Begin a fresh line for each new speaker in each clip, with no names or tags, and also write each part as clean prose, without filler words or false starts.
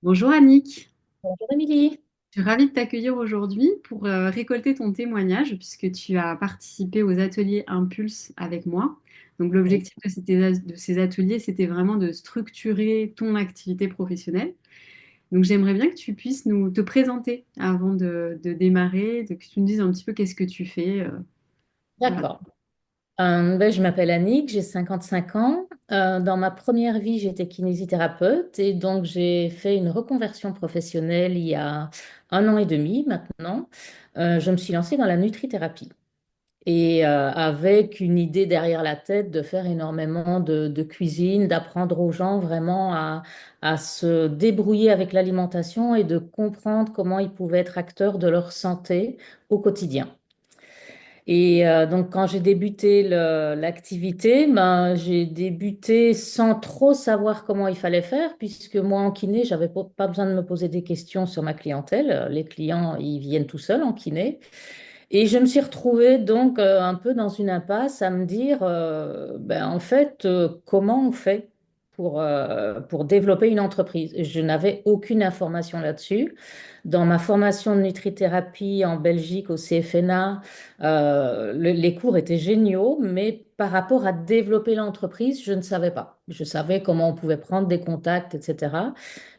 Bonjour Annick,
Bonjour Émilie.
je suis ravie de t'accueillir aujourd'hui pour récolter ton témoignage puisque tu as participé aux ateliers Impulse avec moi. Donc
Oui.
l'objectif de ces ateliers, c'était vraiment de structurer ton activité professionnelle. Donc j'aimerais bien que tu puisses nous te présenter avant de démarrer, que tu nous dises un petit peu qu'est-ce que tu fais. Voilà.
D'accord. Je m'appelle Annick, j'ai 55 ans. Dans ma première vie, j'étais kinésithérapeute et donc j'ai fait une reconversion professionnelle il y a 1 an et demi maintenant. Je me suis lancée dans la nutrithérapie et avec une idée derrière la tête de faire énormément de cuisine, d'apprendre aux gens vraiment à se débrouiller avec l'alimentation et de comprendre comment ils pouvaient être acteurs de leur santé au quotidien. Et donc, quand j'ai débuté l'activité, ben, j'ai débuté sans trop savoir comment il fallait faire, puisque moi, en kiné, j'avais pas besoin de me poser des questions sur ma clientèle. Les clients, ils viennent tout seuls en kiné. Et je me suis retrouvée donc un peu dans une impasse à me dire, ben, en fait, comment on fait pour développer une entreprise? Je n'avais aucune information là-dessus. Dans ma formation de nutrithérapie en Belgique au CFNA, les cours étaient géniaux, mais par rapport à développer l'entreprise, je ne savais pas. Je savais comment on pouvait prendre des contacts, etc.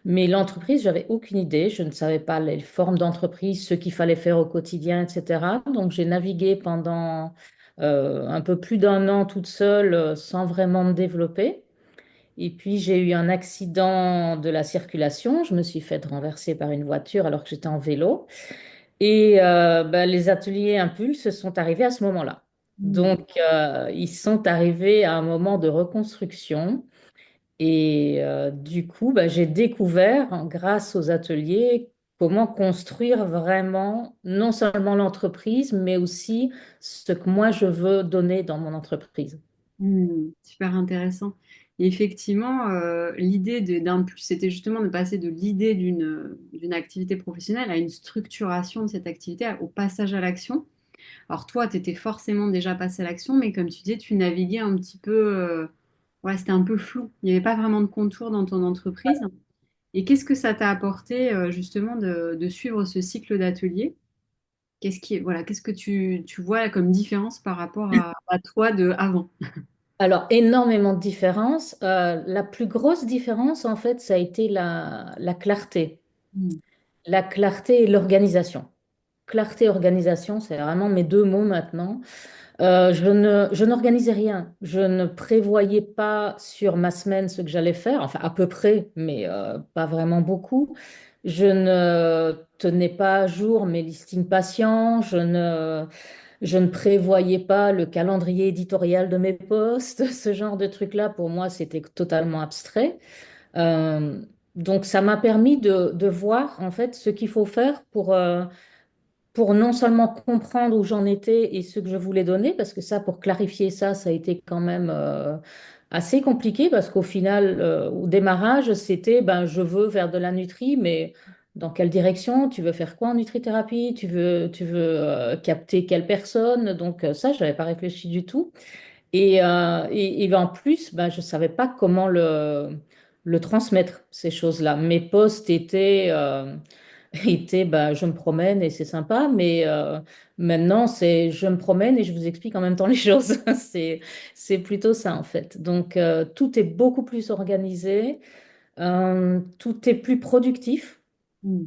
Mais l'entreprise, j'avais aucune idée. Je ne savais pas les formes d'entreprise, ce qu'il fallait faire au quotidien, etc. Donc, j'ai navigué pendant un peu plus d'1 an toute seule, sans vraiment me développer. Et puis, j'ai eu un accident de la circulation. Je me suis fait renverser par une voiture alors que j'étais en vélo. Et ben, les ateliers Impulse sont arrivés à ce moment-là.
Hmm.
Donc, ils sont arrivés à un moment de reconstruction. Et du coup, bah, j'ai découvert, grâce aux ateliers, comment construire vraiment non seulement l'entreprise, mais aussi ce que moi je veux donner dans mon entreprise.
Super intéressant. Et effectivement, l'idée d'Impulse, c'était justement de passer de l'idée d'une activité professionnelle à une structuration de cette activité, au passage à l'action. Alors toi, tu étais forcément déjà passé à l'action, mais comme tu disais, tu naviguais un petit peu, ouais, c'était un peu flou. Il n'y avait pas vraiment de contour dans ton entreprise. Et qu'est-ce que ça t'a apporté justement de suivre ce cycle d'atelier? Voilà, qu'est-ce que tu vois comme différence par rapport à toi de avant?
Alors, énormément de différences. La plus grosse différence, en fait, ça a été la clarté.
Hmm.
La clarté et l'organisation. Clarté et organisation, c'est vraiment mes deux mots maintenant. Je n'organisais rien. Je ne prévoyais pas sur ma semaine ce que j'allais faire, enfin à peu près, mais pas vraiment beaucoup. Je ne tenais pas à jour mes listings patients. Je ne prévoyais pas le calendrier éditorial de mes posts. Ce genre de trucs-là, pour moi, c'était totalement abstrait. Euh, donc, ça m'a permis de voir en fait ce qu'il faut faire pour non seulement comprendre où j'en étais et ce que je voulais donner, parce que ça, pour clarifier ça, ça a été quand même assez compliqué, parce qu'au final, au démarrage, c'était, ben, je veux faire de la nutrie, mais dans quelle direction? Tu veux faire quoi en nutrithérapie? Tu veux capter quelle personne? Donc ça, je n'avais pas réfléchi du tout. Et en plus, ben, je ne savais pas comment le transmettre, ces choses-là. Mes posts étaient bah, je me promène et c'est sympa, mais maintenant, c'est je me promène et je vous explique en même temps les choses. C'est plutôt ça, en fait. Donc, tout est beaucoup plus organisé, tout est plus productif,
Hmm.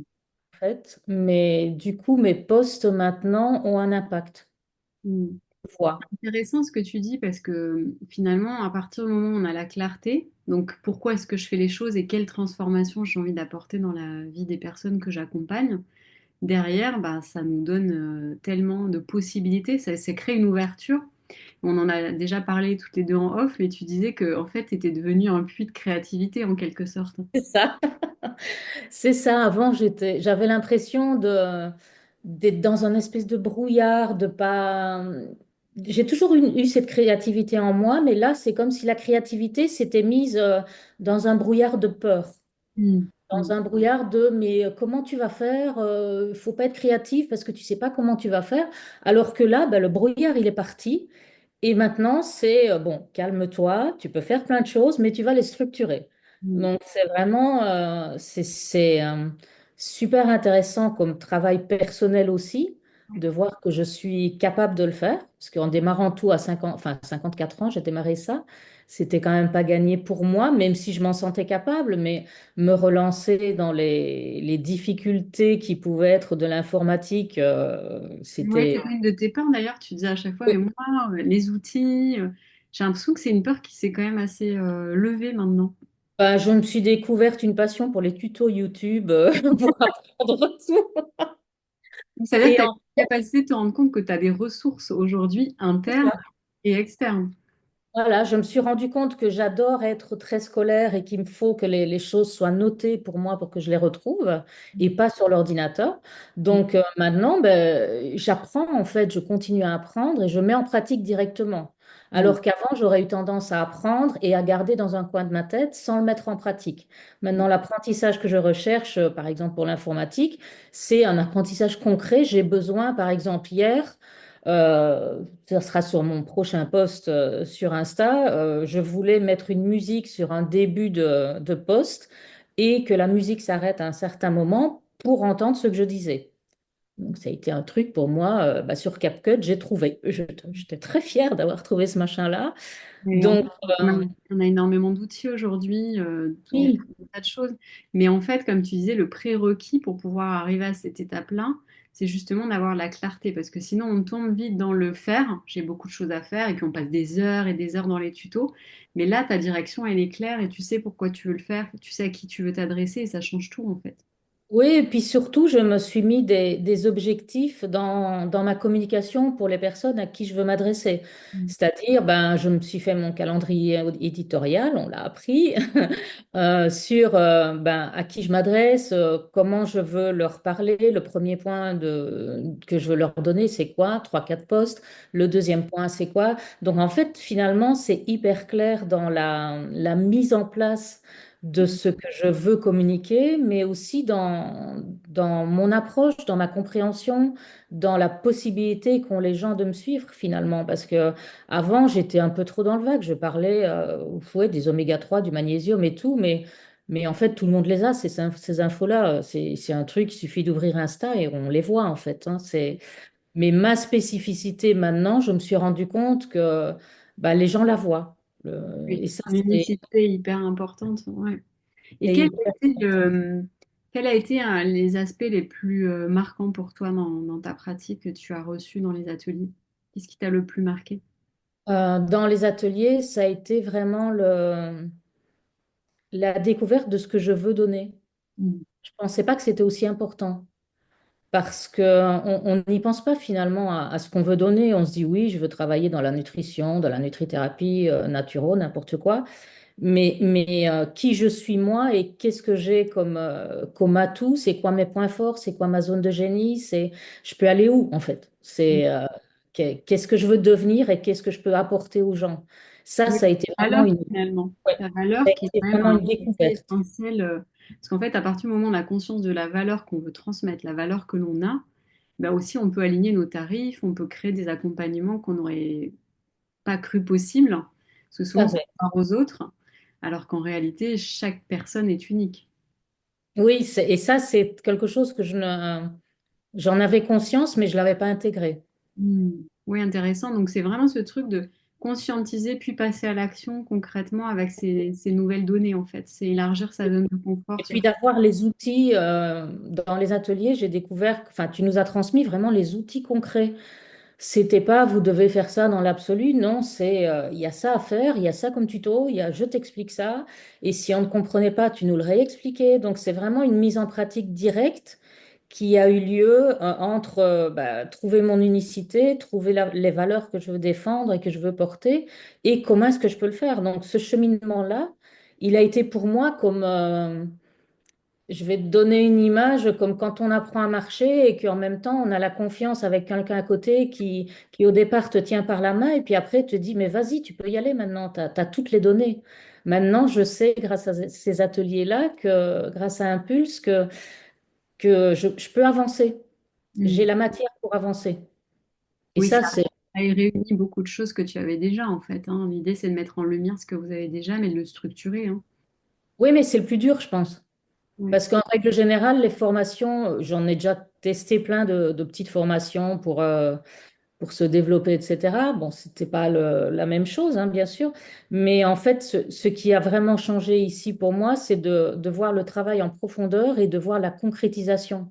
en fait, mais du coup, mes posts maintenant ont un impact.
Hmm.
Je vois.
Intéressant ce que tu dis parce que finalement, à partir du moment où on a la clarté, donc pourquoi est-ce que je fais les choses et quelle transformation j'ai envie d'apporter dans la vie des personnes que j'accompagne, derrière, bah, ça nous donne tellement de possibilités, ça crée une ouverture. On en a déjà parlé toutes les deux en off, mais tu disais que en fait, tu étais devenu un puits de créativité en quelque sorte.
C'est ça. C'est ça. Avant, j'avais l'impression d'être dans un espèce de brouillard, de pas. J'ai toujours eu cette créativité en moi, mais là, c'est comme si la créativité s'était mise dans un brouillard de peur,
Hmm. Hmm.
dans un brouillard de mais comment tu vas faire? Il faut pas être créatif parce que tu sais pas comment tu vas faire. Alors que là, bah, le brouillard, il est parti. Et maintenant, c'est bon, calme-toi, tu peux faire plein de choses, mais tu vas les structurer.
Mm.
Donc, c'est vraiment super intéressant comme travail personnel aussi, de voir que je suis capable de le faire. Parce qu'en démarrant tout à 50, enfin, 54 ans, j'ai démarré ça. C'était quand même pas gagné pour moi, même si je m'en sentais capable, mais me relancer dans les difficultés qui pouvaient être de l'informatique,
Ouais,
c'était...
c'est pas une de tes peurs d'ailleurs, tu disais à chaque fois, mais moi, les outils, j'ai l'impression que c'est une peur qui s'est quand même assez levée maintenant.
Ben, je me suis découverte une passion pour les tutos YouTube pour apprendre tout.
Donc, ça veut dire que
Et
tu as
en
la capacité de te rendre compte que tu as des ressources aujourd'hui internes
fait,
et externes.
voilà, je me suis rendu compte que j'adore être très scolaire et qu'il me faut que les choses soient notées pour moi pour que je les retrouve et pas sur l'ordinateur. Donc maintenant, ben, j'apprends en fait, je continue à apprendre et je mets en pratique directement.
Mm.
Alors qu'avant, j'aurais eu tendance à apprendre et à garder dans un coin de ma tête sans le mettre en pratique. Maintenant, l'apprentissage que je recherche, par exemple pour l'informatique, c'est un apprentissage concret. J'ai besoin, par exemple, hier, ça sera sur mon prochain post sur Insta. Je voulais mettre une musique sur un début de post et que la musique s'arrête à un certain moment pour entendre ce que je disais. Donc, ça a été un truc pour moi. Bah, sur CapCut, j'ai trouvé. J'étais très fière d'avoir trouvé ce machin-là.
Et en fait,
Donc,
on a énormément d'outils aujourd'hui pour
oui.
des tas de choses. Mais en fait, comme tu disais, le prérequis pour pouvoir arriver à cette étape-là, c'est justement d'avoir la clarté. Parce que sinon, on tombe vite dans le faire. J'ai beaucoup de choses à faire et puis on passe des heures et des heures dans les tutos. Mais là, ta direction, elle est claire et tu sais pourquoi tu veux le faire. Tu sais à qui tu veux t'adresser et ça change tout, en fait.
Oui, et puis surtout, je me suis mis des objectifs dans ma communication pour les personnes à qui je veux m'adresser.
Mm.
C'est-à-dire, ben, je me suis fait mon calendrier éditorial, on l'a appris, sur ben, à qui je m'adresse, comment je veux leur parler. Le premier point que je veux leur donner, c'est quoi? Trois, quatre postes. Le deuxième point, c'est quoi? Donc, en fait, finalement, c'est hyper clair dans la mise en place de ce que je veux communiquer, mais aussi dans mon approche, dans ma compréhension, dans la possibilité qu'ont les gens de me suivre finalement. Parce que avant, j'étais un peu trop dans le vague. Je parlais ouais, des oméga 3 du magnésium et tout, mais en fait, tout le monde les a, ces infos-là. C'est un truc, il suffit d'ouvrir Insta et on les voit en fait, hein. Mais ma spécificité maintenant, je me suis rendu compte que bah, les gens la voient.
Oui,
Et ça,
l'unicité est hyper importante. Ouais. Et
c'est hyper.
quel a été les aspects les plus marquants pour toi dans ta pratique que tu as reçu dans les ateliers? Qu'est-ce qui t'a le plus marqué?
Dans les ateliers, ça a été vraiment la découverte de ce que je veux donner.
Mm.
Je ne pensais pas que c'était aussi important parce qu'on n'y pense pas finalement à ce qu'on veut donner. On se dit oui, je veux travailler dans la nutrition, dans la nutrithérapie, naturo, n'importe quoi. Mais qui je suis moi et qu'est-ce que j'ai comme atout, c'est quoi mes points forts, c'est quoi ma zone de génie, je peux aller où en fait? Qu'est-ce que je veux devenir et qu'est-ce que je peux apporter aux gens?
Oui,
Ça a été
la
vraiment
valeur finalement.
ouais,
La
ça a
valeur qui est
été
quand même
vraiment
un
une
outil
découverte.
essentiel. Parce qu'en fait, à partir du moment où on a conscience de la valeur qu'on veut transmettre, la valeur que l'on a, bah aussi on peut aligner nos tarifs, on peut créer des accompagnements qu'on n'aurait pas cru possible. Parce que
Tout
souvent,
à
on
fait.
compare aux autres, alors qu'en réalité, chaque personne est unique.
Oui, et ça, c'est quelque chose que j'en avais conscience, mais je ne l'avais pas intégré.
Hmm. Oui, intéressant. Donc, c'est vraiment ce truc de conscientiser puis passer à l'action concrètement avec ces nouvelles données, en fait. C'est élargir sa zone de confort
Et
sur...
puis d'avoir les outils dans les ateliers, j'ai découvert, enfin, tu nous as transmis vraiment les outils concrets. C'était pas, vous devez faire ça dans l'absolu. Non, il y a ça à faire, il y a ça comme tuto, il y a, je t'explique ça. Et si on ne comprenait pas, tu nous le réexpliquais. Donc, c'est vraiment une mise en pratique directe qui a eu lieu entre bah, trouver mon unicité, trouver les valeurs que je veux défendre et que je veux porter, et comment est-ce que je peux le faire. Donc, ce cheminement-là, il a été pour moi comme, je vais te donner une image comme quand on apprend à marcher et qu'en même temps, on a la confiance avec quelqu'un à côté qui au départ te tient par la main et puis après te dit, mais vas-y, tu peux y aller maintenant, tu as toutes les données. Maintenant, je sais, grâce à ces ateliers-là, grâce à Impulse, que je peux avancer. J'ai
Hmm.
la matière pour avancer. Et
Oui,
ça,
ça
c'est
a réuni beaucoup de choses que tu avais déjà, en fait, hein. L'idée, c'est de mettre en lumière ce que vous avez déjà, mais de le structurer, hein.
Oui, mais c'est le plus dur, je pense.
Ouais.
Parce qu'en règle générale, les formations, j'en ai déjà testé plein de petites formations pour se développer, etc. Bon, c'était pas la même chose, hein, bien sûr. Mais en fait, ce qui a vraiment changé ici pour moi, c'est de voir le travail en profondeur et de voir la concrétisation.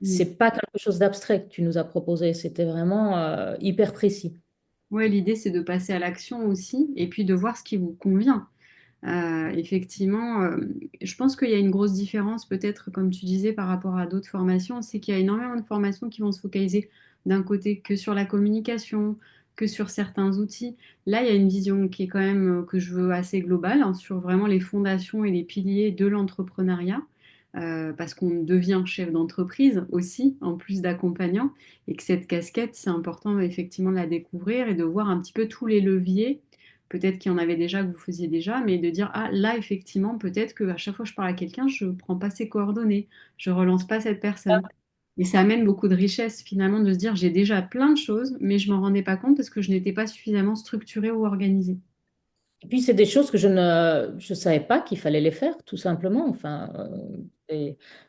Mm.
C'est pas quelque chose d'abstrait que tu nous as proposé, c'était vraiment hyper précis.
Ouais, l'idée, c'est de passer à l'action aussi et puis de voir ce qui vous convient. Effectivement, je pense qu'il y a une grosse différence, peut-être, comme tu disais, par rapport à d'autres formations, c'est qu'il y a énormément de formations qui vont se focaliser d'un côté que sur la communication, que sur certains outils. Là, il y a une vision qui est quand même, que je veux assez globale, hein, sur vraiment les fondations et les piliers de l'entrepreneuriat, parce qu'on devient chef d'entreprise aussi, en plus d'accompagnant, et que cette casquette, c'est important effectivement de la découvrir et de voir un petit peu tous les leviers. Peut-être qu'il y en avait déjà, que vous faisiez déjà, mais de dire, ah là, effectivement, peut-être qu'à chaque fois que je parle à quelqu'un, je ne prends pas ses coordonnées, je ne relance pas cette personne. Et ça amène beaucoup de richesse, finalement, de se dire, j'ai déjà plein de choses, mais je m'en rendais pas compte parce que je n'étais pas suffisamment structurée ou organisée.
Et puis, c'est des choses que je savais pas qu'il fallait les faire, tout simplement. Enfin,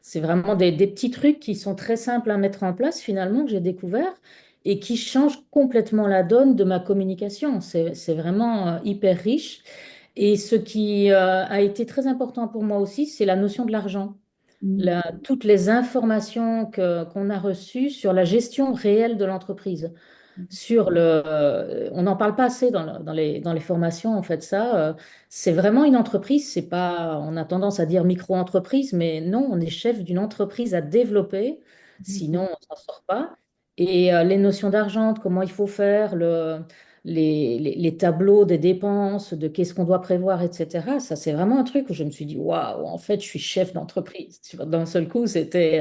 c'est vraiment des petits trucs qui sont très simples à mettre en place, finalement, que j'ai découvert et qui changent complètement la donne de ma communication. C'est vraiment hyper riche. Et ce qui a été très important pour moi aussi, c'est la notion de l'argent.
Mm.
Toutes les informations qu'on a reçues sur la gestion réelle de l'entreprise on n'en parle pas assez dans les formations, en fait, ça. C'est vraiment une entreprise, c'est pas, on a tendance à dire micro-entreprise, mais non, on est chef d'une entreprise à développer, sinon on s'en sort pas. Et les notions d'argent, de comment il faut faire, les tableaux des dépenses, de qu'est-ce qu'on doit prévoir, etc. Ça, c'est vraiment un truc où je me suis dit, waouh, en fait, je suis chef d'entreprise. Tu vois, d'un seul coup, c'était,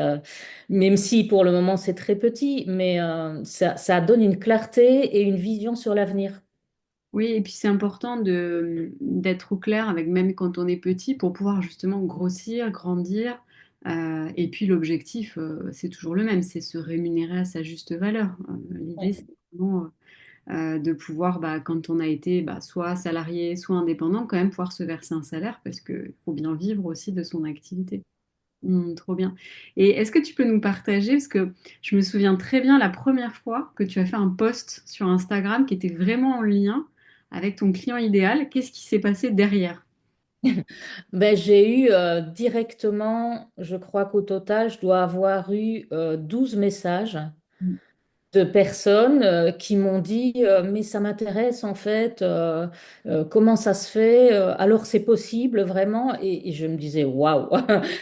même si pour le moment c'est très petit, mais ça donne une clarté et une vision sur l'avenir.
Oui, et puis c'est important d'être au clair avec même quand on est petit pour pouvoir justement grossir, grandir. Et puis l'objectif, c'est toujours le même, c'est se rémunérer à sa juste valeur. L'idée, c'est vraiment de pouvoir, bah, quand on a été bah, soit salarié, soit indépendant, quand même pouvoir se verser un salaire parce qu'il faut bien vivre aussi de son activité. Trop bien. Et est-ce que tu peux nous partager, parce que je me souviens très bien la première fois que tu as fait un post sur Instagram qui était vraiment en lien avec ton client idéal, qu'est-ce qui s'est passé derrière?
Ben, j'ai eu directement, je crois qu'au total, je dois avoir eu 12 messages de personnes qui m'ont dit mais ça m'intéresse en fait, comment ça se fait, alors c'est possible vraiment. Et je me disais waouh,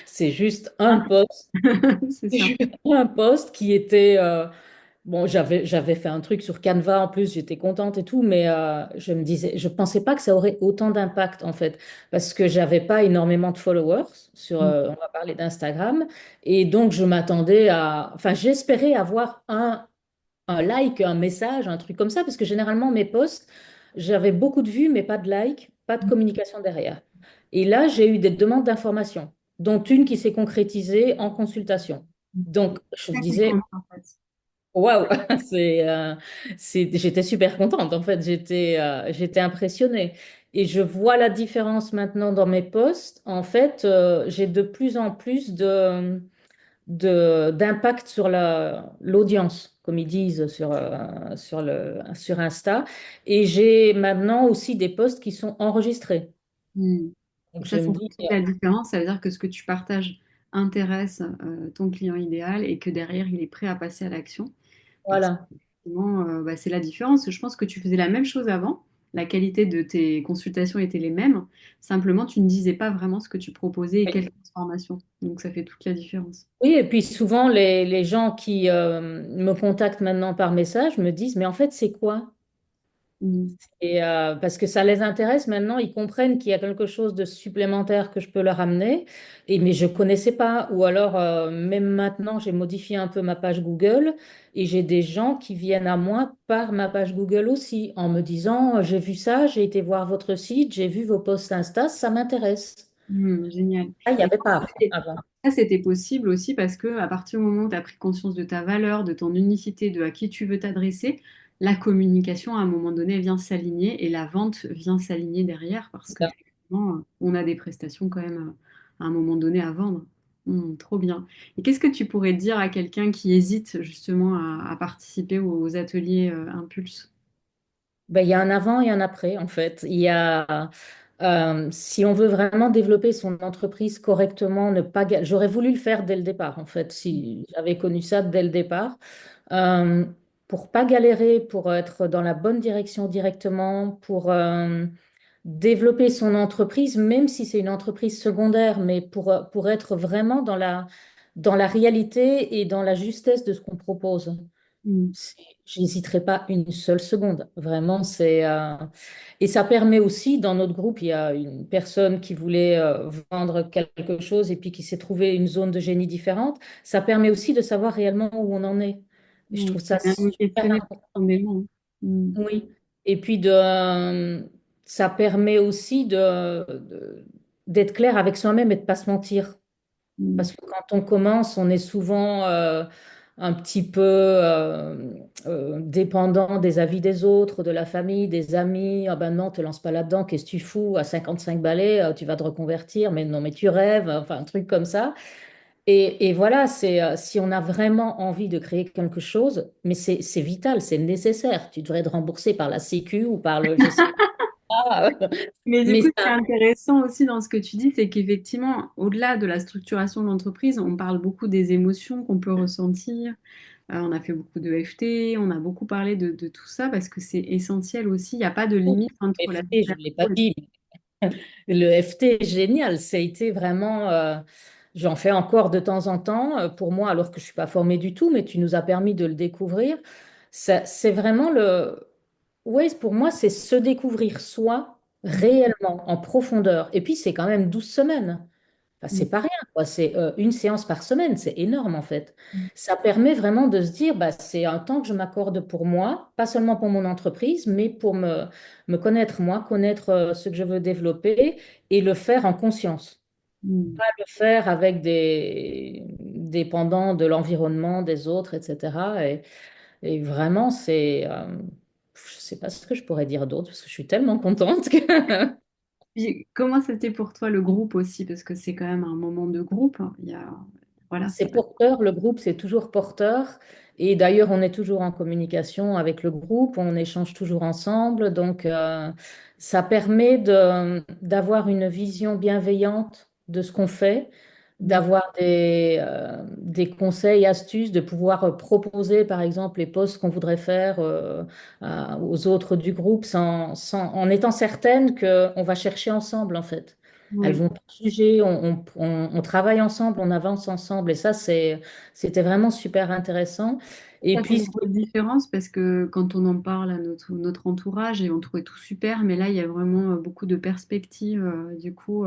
c'est juste un
Ah,
post.
c'est
C'est
ça.
juste un post qui était, bon, j'avais fait un truc sur Canva en plus, j'étais contente et tout, mais je me disais, je pensais pas que ça aurait autant d'impact en fait, parce que j'avais pas énormément de followers sur, on va parler d'Instagram, et donc je m'attendais enfin, j'espérais avoir un like, un message, un truc comme ça, parce que généralement mes posts, j'avais beaucoup de vues, mais pas de likes, pas de communication derrière. Et là, j'ai eu des demandes d'informations, dont une qui s'est concrétisée en consultation. Donc, je me
Très
disais,
contente, en fait.
waouh, j'étais super contente. En fait, j'étais impressionnée. Et je vois la différence maintenant dans mes posts. En fait, j'ai de plus en plus d'impact sur l'audience, comme ils disent sur Insta. Et j'ai maintenant aussi des posts qui sont enregistrés.
Mm.
Donc, je
Ça
me
fait
dis,
toute la différence. Ça veut dire que ce que tu partages intéresse ton client idéal et que derrière, il est prêt à passer à l'action. Parce que
voilà.
effectivement, bah, c'est la différence. Je pense que tu faisais la même chose avant. La qualité de tes consultations était les mêmes. Simplement, tu ne disais pas vraiment ce que tu proposais et quelle transformation. Donc, ça fait toute la différence.
Oui, et puis souvent, les gens qui me contactent maintenant par message me disent, mais en fait, c'est quoi?
Mm.
Et parce que ça les intéresse maintenant, ils comprennent qu'il y a quelque chose de supplémentaire que je peux leur amener, mais je connaissais pas. Ou alors, même maintenant, j'ai modifié un peu ma page Google et j'ai des gens qui viennent à moi par ma page Google aussi, en me disant, j'ai vu ça, j'ai été voir votre site, j'ai vu vos posts Insta, ça m'intéresse.
Génial.
Ah, il n'y
Et
avait pas avant.
ça, c'était possible aussi parce que à partir du moment où tu as pris conscience de ta valeur, de ton unicité, de à qui tu veux t'adresser, la communication, à un moment donné, vient s'aligner et la vente vient s'aligner derrière parce que on a des prestations quand même à un moment donné à vendre. Trop bien. Et qu'est-ce que tu pourrais dire à quelqu'un qui hésite justement à participer aux ateliers Impulse?
Ben, il y a un avant et un après, en fait. Il y a, si on veut vraiment développer son entreprise correctement, ne pas, j'aurais voulu le faire dès le départ, en fait, si j'avais connu ça dès le départ. Euh, pour pas galérer, pour être dans la bonne direction directement, pour développer son entreprise, même si c'est une entreprise secondaire, mais pour être vraiment dans la réalité et dans la justesse de ce qu'on propose.
Mm.
J'hésiterai pas une seule seconde. Vraiment, et ça permet aussi, dans notre groupe, il y a une personne qui voulait vendre quelque chose et puis qui s'est trouvé une zone de génie différente. Ça permet aussi de savoir réellement où on en est. Et je
Oui,
trouve ça
c'est bien de
super
questionner
important.
profondément. Mm.
Oui. Et puis ça permet aussi d'être clair avec soi-même et de pas se mentir.
Mm.
Parce que quand on commence, on est souvent un petit peu dépendant des avis des autres, de la famille, des amis. Ah ben non, te lance pas là-dedans, qu'est-ce que tu fous? À 55 balais, tu vas te reconvertir, mais non, mais tu rêves, enfin un truc comme ça. Et voilà, si on a vraiment envie de créer quelque chose, mais c'est vital, c'est nécessaire. Tu devrais être remboursé par la Sécu ou par le, je sais pas.
Mais du
Mais
coup, ce qui est
ça,
intéressant aussi dans ce que tu dis, c'est qu'effectivement, au-delà de la structuration de l'entreprise, on parle beaucoup des émotions qu'on peut ressentir. On a fait beaucoup de FT, on a beaucoup parlé de tout ça parce que c'est essentiel aussi. Il n'y a pas de limite entre la
FT, je
super
ne l'ai pas
rôle.
dit. Le FT est génial. Ça a été vraiment. J'en fais encore de temps en temps pour moi, alors que je ne suis pas formée du tout, mais tu nous as permis de le découvrir. C'est vraiment le. Oui, pour moi, c'est se découvrir soi réellement, en profondeur. Et puis, c'est quand même 12 semaines. Enfin, c'est pas rien, quoi. C'est une séance par semaine, c'est énorme en fait. Ça permet vraiment de se dire, bah, c'est un temps que je m'accorde pour moi, pas seulement pour mon entreprise, mais pour me connaître moi, connaître ce que je veux développer et le faire en conscience.
Mm.
Pas le faire avec des dépendants de l'environnement, des autres, etc. Et vraiment, je sais pas ce que je pourrais dire d'autre parce que je suis tellement contente que
Puis, comment c'était pour toi le groupe aussi? Parce que c'est quand même un moment de groupe. Il y a, voilà,
c'est porteur, le groupe, c'est toujours porteur. Et d'ailleurs, on est toujours en communication avec le groupe, on échange toujours ensemble. Donc, ça permet d'avoir une vision bienveillante de ce qu'on fait,
Mm.
d'avoir des conseils, astuces, de pouvoir proposer, par exemple, les postes qu'on voudrait faire aux autres du groupe en étant certaine qu'on va chercher ensemble, en fait. Elles
Oui.
vont pas juger, on travaille ensemble, on avance ensemble. Et ça, c'était vraiment super intéressant. Et
Ça fait
puis,
une grosse différence parce que quand on en parle à notre entourage et on trouvait tout super, mais là, il y a vraiment beaucoup de perspectives, du coup,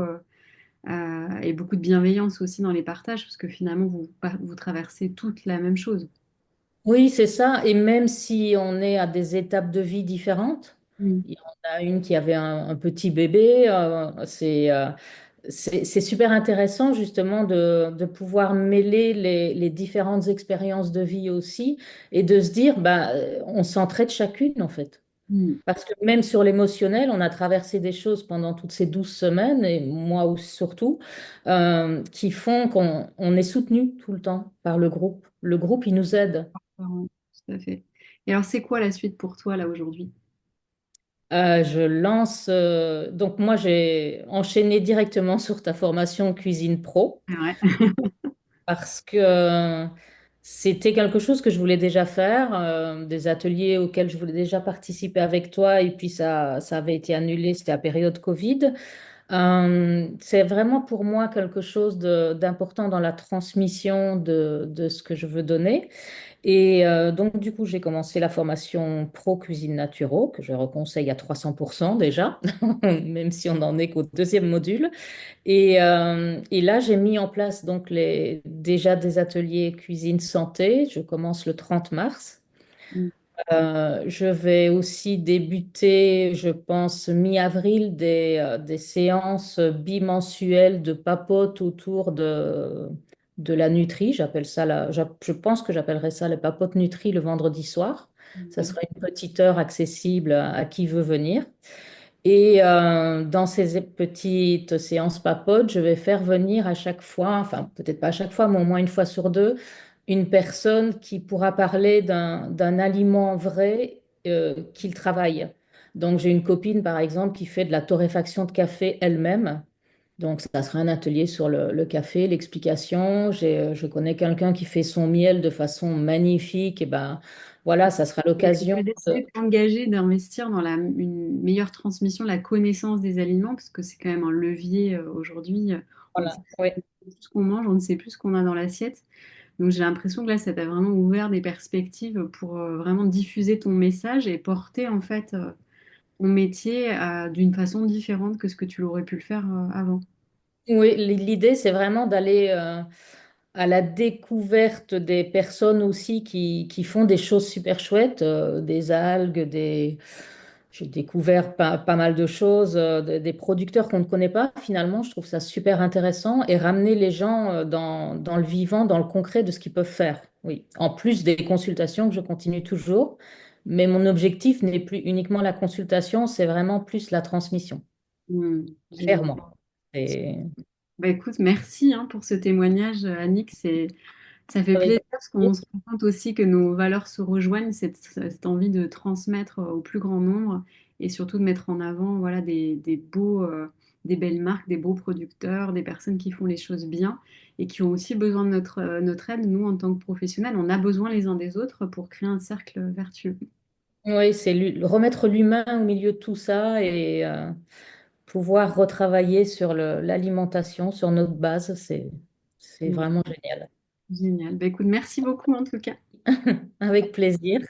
et beaucoup de bienveillance aussi dans les partages parce que finalement, vous traversez toutes la même chose.
oui, c'est ça. Et même si on est à des étapes de vie différentes,
Mm.
il y en a une qui avait un petit bébé, c'est super intéressant justement de pouvoir mêler les différentes expériences de vie aussi et de se dire, bah, on s'entraide chacune en fait.
Mm.
Parce que même sur l'émotionnel, on a traversé des choses pendant toutes ces 12 semaines, et moi aussi surtout, qui font qu'on est soutenu tout le temps par le groupe. Le groupe, il nous aide.
Ouais, tout à fait. Et alors, c'est quoi la suite pour toi là aujourd'hui?
Je lance. Donc moi, j'ai enchaîné directement sur ta formation Cuisine Pro
Ouais.
parce que c'était quelque chose que je voulais déjà faire, des ateliers auxquels je voulais déjà participer avec toi, et puis ça avait été annulé, c'était à période Covid. C'est vraiment pour moi quelque chose d'important dans la transmission de ce que je veux donner. Et donc, du coup, j'ai commencé la formation Pro Cuisine Naturo, que je reconseille à 300% déjà, même si on n'en est qu'au deuxième module. Et là, j'ai mis en place donc déjà des ateliers cuisine santé. Je commence le 30 mars.
Mm.
Je vais aussi débuter, je pense, mi-avril, des séances bimensuelles de papote autour de la nutrie. Je pense que j'appellerai ça les papotes nutri le vendredi soir. Ça
Ouais.
sera une petite heure accessible à qui veut venir. Et dans ces petites séances papotes, je vais faire venir à chaque fois, enfin peut-être pas à chaque fois, mais au moins une fois sur deux, une personne qui pourra parler d'un aliment vrai qu'il travaille. Donc j'ai une copine par exemple qui fait de la torréfaction de café elle-même. Donc ça sera un atelier sur le café, l'explication. Je connais quelqu'un qui fait son miel de façon magnifique. Et ben voilà, ça sera
Tu
l'occasion.
as décidé de t'engager, d'investir dans une meilleure transmission de la connaissance des aliments, parce que c'est quand même un levier aujourd'hui. On ne sait
Voilà, oui.
plus ce qu'on mange, on ne sait plus ce qu'on a dans l'assiette. Donc j'ai l'impression que là, ça t'a vraiment ouvert des perspectives pour vraiment diffuser ton message et porter en fait ton métier d'une façon différente que ce que tu l'aurais pu le faire avant.
Oui, l'idée, c'est vraiment d'aller à la découverte des personnes aussi qui font des choses super chouettes, des algues, des... J'ai découvert pas mal de choses, des producteurs qu'on ne connaît pas finalement. Je trouve ça super intéressant et ramener les gens dans le vivant, dans le concret de ce qu'ils peuvent faire. Oui, en plus des consultations que je continue toujours. Mais mon objectif n'est plus uniquement la consultation, c'est vraiment plus la transmission,
Génial.
clairement. Et
Bah, écoute, merci hein, pour ce témoignage, Annick. Ça fait
avec
plaisir parce qu'on se rend compte aussi que nos valeurs se rejoignent, cette envie de transmettre au plus grand nombre et surtout de mettre en avant voilà, des beaux, des belles marques, des beaux producteurs, des personnes qui font les choses bien et qui ont aussi besoin de notre aide. Nous, en tant que professionnels, on a besoin les uns des autres pour créer un cercle vertueux.
oui, c'est remettre l'humain au milieu de tout ça et pouvoir retravailler sur l'alimentation, sur notre base, c'est
Ouais,
vraiment génial.
génial. Bah, écoute, merci beaucoup en tout cas.
Avec plaisir.